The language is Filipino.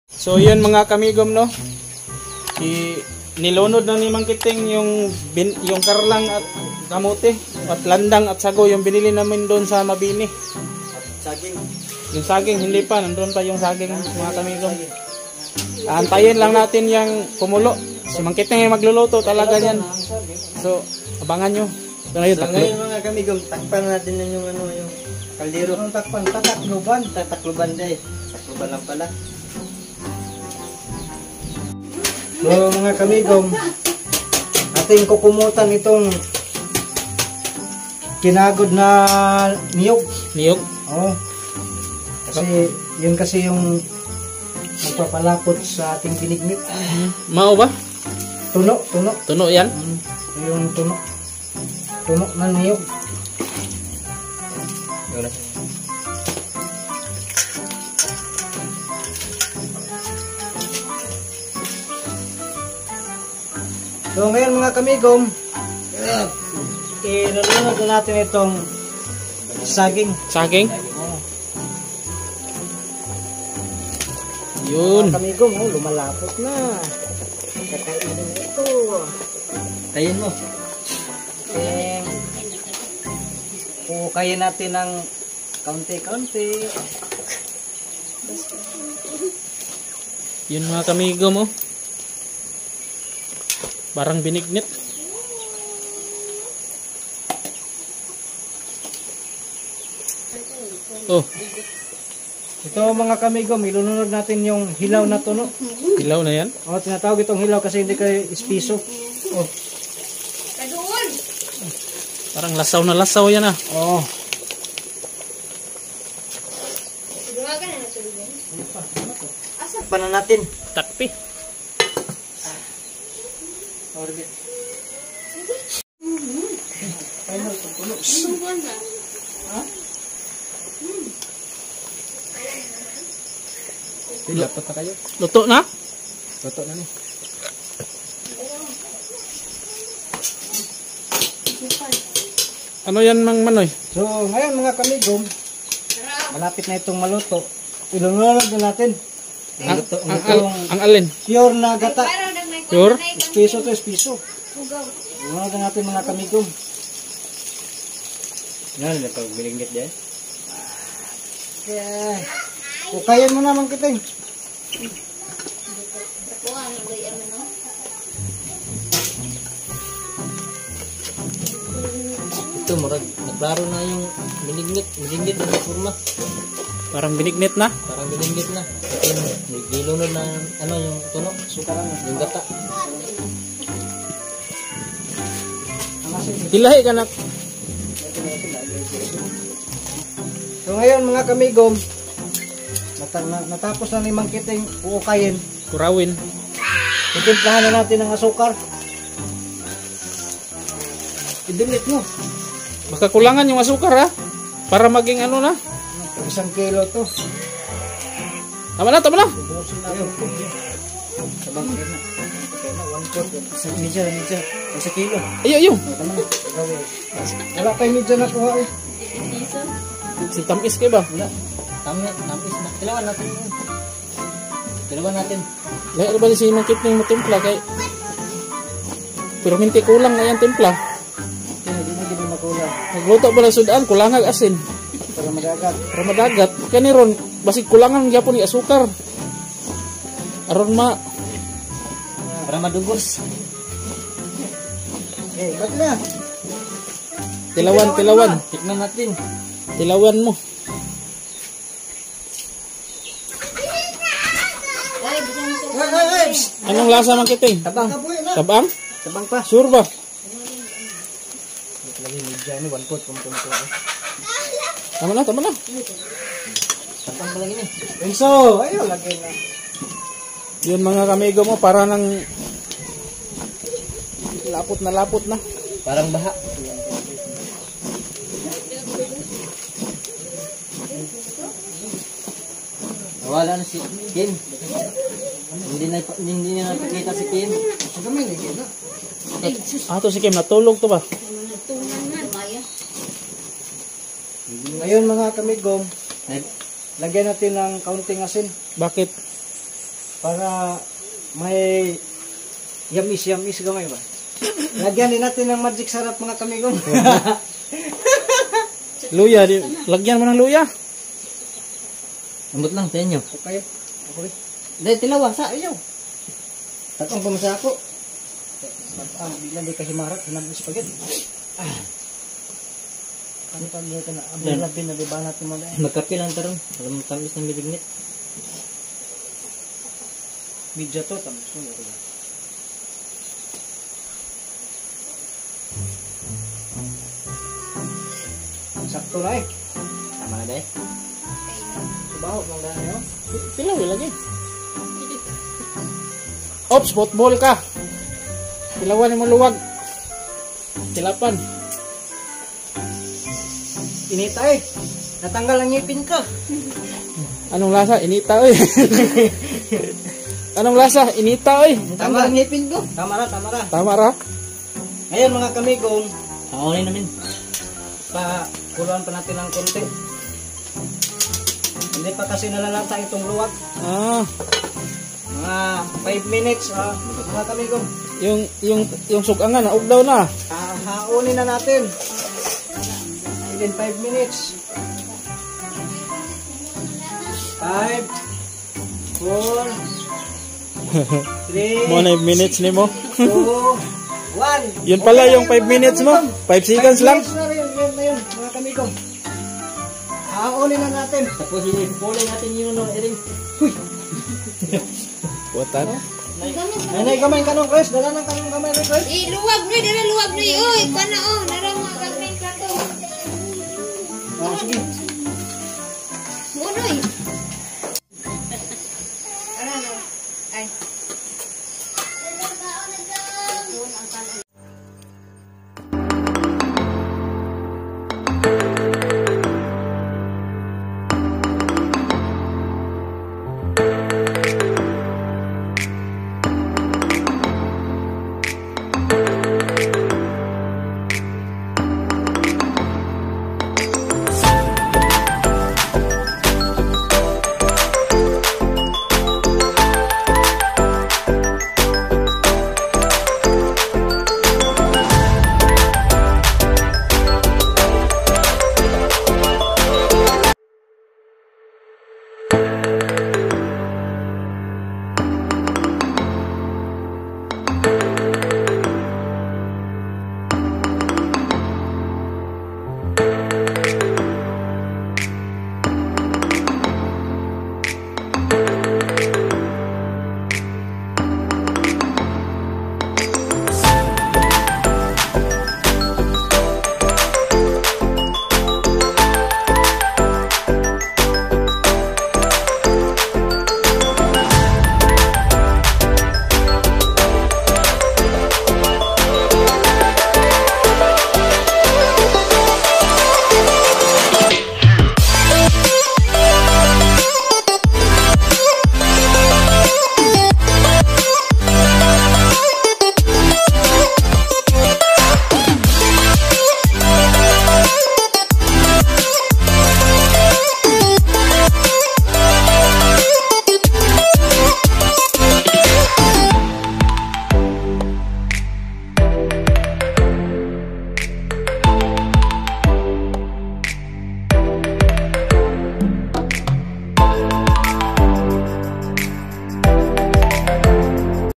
So yun mga kamigom, no, nilunod na ni Mang Kiting yung karlang at kamote at landang at sago yung binili namin doon sa Mabini. Saging. Yung saging hindi pa, nandun pa yung saging mga kamigom. Antayin lang natin yung kumulo. Si Mang Kiting yung magluluto talaga yan. So abangan nyo. Ito na yun, So ngayon mga kamigom, takpan natin na yung yung kaldero. Ang takpan, tatakluban. Tatakluban dahil. Takluban lang pala. So mga kamigom, ating kukumutan itong kinagod na niyog. niyog. Oo. Kasi yung magpapalapot sa ating pinignit. Mao ba? Tuno. Tuno yan? Yung tuno. Tuno ng niyog. So ngayon mga kamigom, ilulunod na natin itong saging. Saging? Yun. Mga kamigom, lumalapot na. Kakainin na ito. Kain mo. Pukayin natin ng kaunti-kaunti. Yun mga kamigom, oh. Parang binignit. Oh, Ito mga kamigom, ilunod natin yung hilaw na tuno. hilaw na yan. Tinatawag itong hilaw kasi hindi kayo ispiso. Parang lasaw na lasaw yan, ah. Oh. Paano natin? Takpi. Dapat na kayo. Luto na? Toto na ni. Ano yan, Mang Manoy? So, ngayon mga kamigom, malapit na itong maluto. Ilunod na natin. Ang alin? Pure na gata. Pure? Espiso to espiso. Ilunod na natin mga kamigom. Yan, nagpagbilinggit dyan. Okay. Ukayan mo naman Kiting. Ito, naglaro na yung bilinggit na forma. Parang binignit na? Parang bilinggit na. Gilunod na yung tuno. Sukaran na. Yung gata. Dilahi ka na. So ngayon mga kamigom, natapos na ni Mang Kiting uukayin. Kurawin. Itimplahan na natin ng asukar. Idinit mo. Baka kulangan yung asukar, ha? Para maging ano na. 1 kilo to. Tama na, tama na. Bubusin natin. Sabang kilo na. 1/4. Medyo. 1 kilo. Ayo. Tama na. Wala pa yung medyo nakuha eh. Si Tamis kayo ba? Wala. Tamis na. Dalawan natin. Lahat ba si Mang Kiting mo timpla kay... Pero minti kulang na yan timpla. Hindi na makulang. Nagluto ba ng sudaan, kulangag asin. Para magagat. Para madagat. Kaniron, basig kulangan ng Japon ni asukar. Aron Para madugos. Ba't na? Tilawan. Tikman natin. Tilawan mo. Anong lasa Mang Kiting? Tabang. Tabang? Tabang pa. Sure ba? Lagi media ini 1/4 kumpul-kumpul. Tama na. Tabang pa lagi nih. Enso, ayo lagi na. Yun mga kamigo mo, para nang lapot na. Parang baha. Nawala na si Kim. Hindi na nakikita si Kim. To si Kim, natulog to ba? Ngayon mga kamigom, lagyan natin ng kaunting asin. Bakit? para may yamis gamay ba. Lagyan din natin ng magic sarap mga kamigong. Luya, lagyan mo ng luya. Ambot lang sa inyo. Okay. Okay. Dahil tilawa sa ayaw. Tatong pumasa ako. Bigla di kasi marat. Hinag spaghetti. Ano pa dito na? Abulabin na diba natin mo dahil. Magkapilang tarong. Alam mo tamis ng bilignit. Midya to. Tamis mo. Sakto na eh. Tama na dahil. Subahok lang dahil nyo. Tilaw lagi. Ops, football ka. Tilawan mo luwag. Tilapan. Inita eh. Natanggal ang ngipin ka. Anong lasa? Inita oy. Anong lasa? Inita oy. Natanggal ang ngipin ko. Tama ra, tama ra. Tama ra. Ngayon mga kamigong, paunin namin. Pakuluan pa natin ng konti. Hindi pa kasi nalalata itong luwag. Mga 5 minutes, mga kamigong. Yung sugangan na ugdaw na. Haunin na natin. Within 5 minutes. 5 4 3 Mo na 5 minutes ni mo. 2 1. Yun pala yung 5 minutes mo. 5 seconds lang. Yun na yun, mga kamigong. Haunin na natin. Tapos ipulin natin yun, Ering. Huy! Putan. Nay, kamay ka nung, Chris. Dala ng kanong kamay rin, Chris. Luwag na, dala luwag na. Uy, pana oh, nara mga gagawin ka to. Sige. Unoy. Ano, ay.